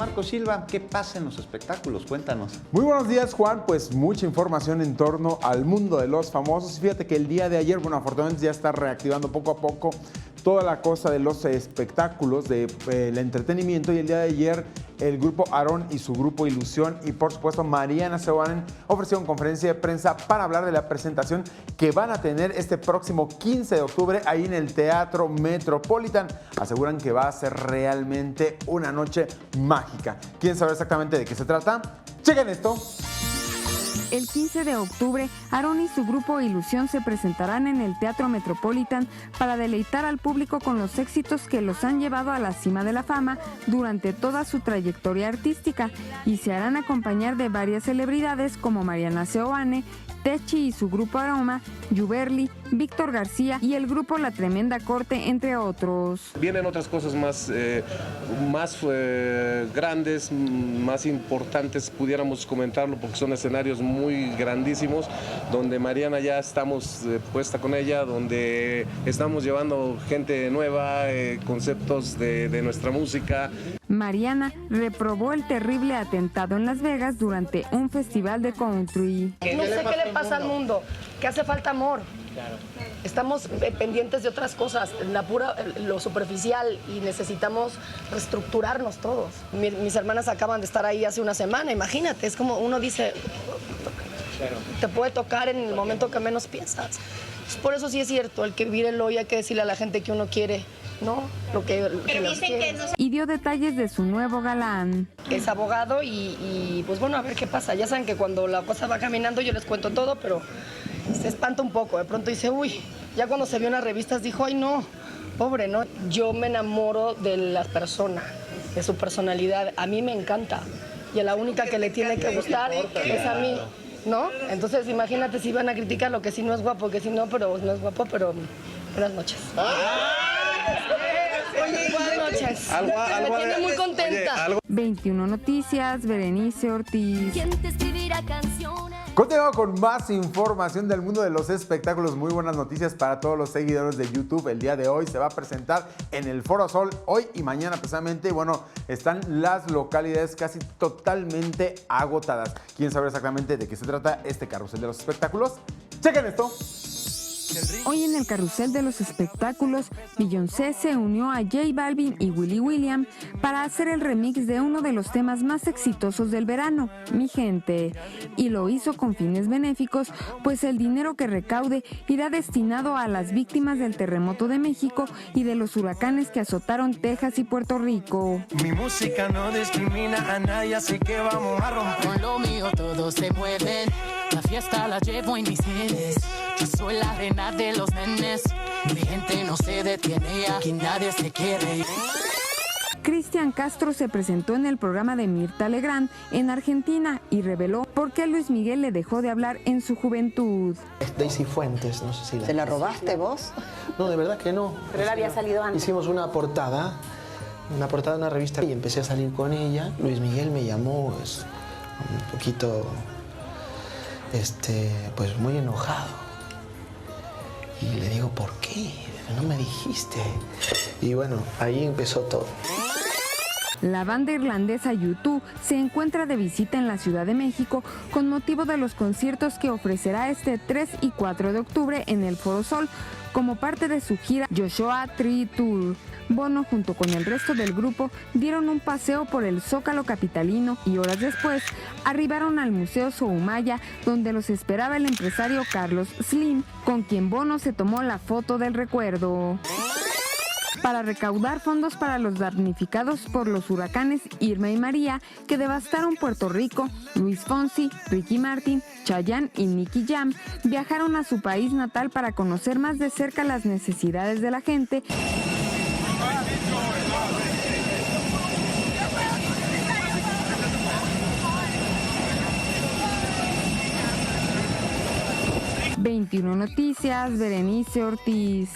Marco Silva, ¿qué pasa en los espectáculos? Cuéntanos. Muy buenos días, Juan. Pues mucha información en torno al mundo de los famosos. Fíjate que el día de ayer, bueno, afortunadamente ya está reactivando poco a poco toda la cosa de los espectáculos, del entretenimiento, y el día de ayer el grupo Aarón y su grupo Ilusión y por supuesto Mariana Seoane ofrecieron conferencia de prensa para hablar de la presentación que van a tener este próximo 15 de octubre ahí en el Teatro Metropolitan. Aseguran que va a ser realmente una noche mágica. ¿Quieren saber exactamente de qué se trata? Chequen esto. El 15 de octubre, Aarón y su grupo Ilusión se presentarán en el Teatro Metropolitan para deleitar al público con los éxitos que los han llevado a la cima de la fama durante toda su trayectoria artística, y se harán acompañar de varias celebridades como Mariana Seoane, Techi y su grupo Aroma, Yuberli, Víctor García y el grupo La Tremenda Corte, entre otros. Vienen otras cosas más grandes, más importantes, pudiéramos comentarlo, porque son escenarios muy grandísimos, donde Mariana ya estamos puesta con ella, donde estamos llevando gente nueva, conceptos de nuestra música. Mariana reprobó el terrible atentado en Las Vegas durante un festival de country. No sé qué le pasa al mundo, que hace falta amor. Estamos pendientes de otras cosas, lo superficial, y necesitamos reestructurarnos todos. Mis hermanas acaban de estar ahí hace una semana, imagínate, es como uno dice, te puede tocar en el momento que menos piensas. Por eso sí es cierto, el que vivir el hoy hay que decirle a la gente que uno quiere, ¿no? Lo que y dio detalles de su nuevo galán. Es abogado y pues bueno, a ver qué pasa. Ya saben que cuando la cosa va caminando yo les cuento todo, pero se espanta un poco. De pronto dice, uy, ya cuando se vio en las revistas dijo, ay no, pobre, ¿no? Yo me enamoro de la persona, de su personalidad. A mí me encanta y a la única que le tiene que gustar es a mí, ¿no? Entonces imagínate si van a criticar lo que sí no es guapo, que sí no, pero no es guapo, pero buenas noches. Buenas noches. Me tiene muy contenta. 21 Noticias, Berenice Ortiz. Continuamos con más información del mundo de los espectáculos. Muy buenas noticias para todos los seguidores de YouTube. El día de hoy se va a presentar en el Foro Sol, hoy y mañana precisamente. Bueno, están las localidades casi totalmente agotadas. ¿Quieren saber exactamente de qué se trata este carrusel de los espectáculos? ¡Chequen esto! Hoy en el carrusel de los espectáculos, Beyoncé se unió a J Balvin y Willy William para hacer el remix de uno de los temas más exitosos del verano, Mi Gente, y lo hizo con fines benéficos, pues el dinero que recaude irá destinado a las víctimas del terremoto de México y de los huracanes que azotaron Texas y Puerto Rico. Mi música no discrimina a nadie, así que vamos a romper. Con lo mío todos se mueven, la fiesta la llevo en mis genes. Yo soy la reina de los nenes, mi gente no se detiene, aquí nadie se quiere ir. Cristian Castro se presentó en el programa de Mirta Legrand en Argentina y reveló por qué Luis Miguel le dejó de hablar en su juventud. Daisy Fuentes, no sé si la... ¿Se la robaste vos? No, de verdad que no. Pero él había salido antes. Hicimos una portada de una revista y empecé a salir con ella. Luis Miguel me llamó, un poquito, pues muy enojado. Y le digo, ¿por qué? No me dijiste. Y bueno, ahí empezó todo. La banda irlandesa U2 se encuentra de visita en la Ciudad de México con motivo de los conciertos que ofrecerá este 3 y 4 de octubre en el Foro Sol como parte de su gira Joshua Tree Tour. Bono junto con el resto del grupo dieron un paseo por el Zócalo capitalino y horas después arribaron al Museo Soumaya, donde los esperaba el empresario Carlos Slim, con quien Bono se tomó la foto del recuerdo. Para recaudar fondos para los damnificados por los huracanes Irma y María que devastaron Puerto Rico, Luis Fonsi, Ricky Martin, Chayanne y Nicky Jam viajaron a su país natal para conocer más de cerca las necesidades de la gente. ...21 Noticias, Berenice Ortiz.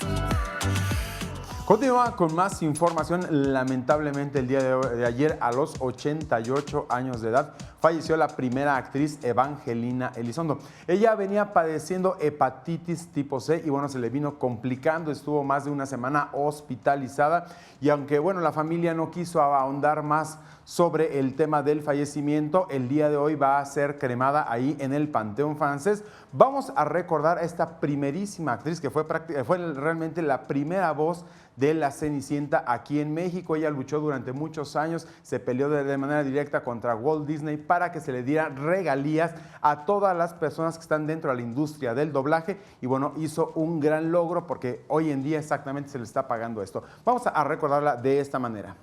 Continúa con más información. Lamentablemente el día de ayer, a los 88 años de edad, falleció la primera actriz Evangelina Elizondo. Ella venía padeciendo hepatitis tipo C y bueno, se le vino complicando, estuvo más de una semana hospitalizada y aunque bueno, la familia no quiso ahondar más sobre el tema del fallecimiento, el día de hoy va a ser cremada ahí en el Panteón Francés. Vamos a recordar a esta primerísima actriz que fue realmente la primera voz de la Cenicienta aquí en México. Ella luchó durante muchos años, se peleó de manera directa contra Walt Disney para que se le diera regalías a todas las personas que están dentro de la industria del doblaje y bueno, hizo un gran logro porque hoy en día exactamente se le está pagando esto. Vamos a recordarla de esta manera.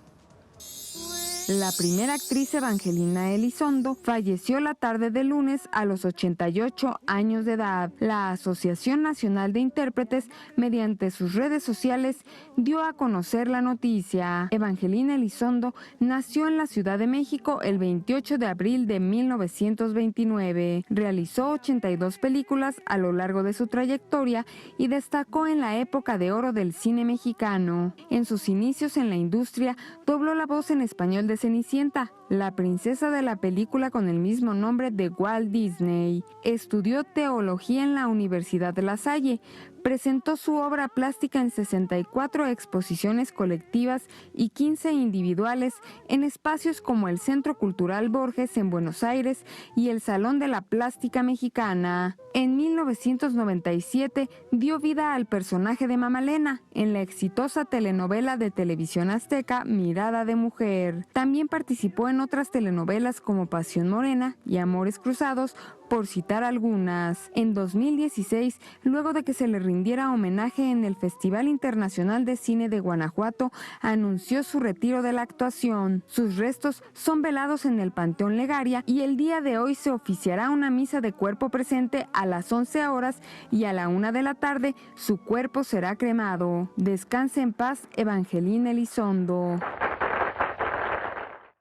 La primera actriz Evangelina Elizondo falleció la tarde del lunes a los 88 años de edad. La Asociación Nacional de Intérpretes, mediante sus redes sociales, dio a conocer la noticia. Evangelina Elizondo nació en la Ciudad de México el 28 de abril de 1929. Realizó 82 películas a lo largo de su trayectoria y destacó en la época de oro del cine mexicano. En sus inicios en la industria, dobló la voz en español de Cenicienta, la princesa de la película con el mismo nombre de Walt Disney. Estudió teología en la Universidad de La Salle. Presentó su obra plástica en 64 exposiciones colectivas y 15 individuales en espacios como el Centro Cultural Borges en Buenos Aires y el Salón de la Plástica Mexicana. En 1997 dio vida al personaje de Mamalena en la exitosa telenovela de Televisión Azteca Mirada de Mujer. También participó en otras telenovelas como Pasión Morena y Amores Cruzados, por citar algunas. En 2016, luego de que se le rindiera homenaje en el Festival Internacional de Cine de Guanajuato, anunció su retiro de la actuación. Sus restos son velados en el Panteón Legaria y el día de hoy se oficiará una misa de cuerpo presente a las 11 horas y a la 1 de la tarde su cuerpo será cremado. Descanse en paz, Evangelina Elizondo.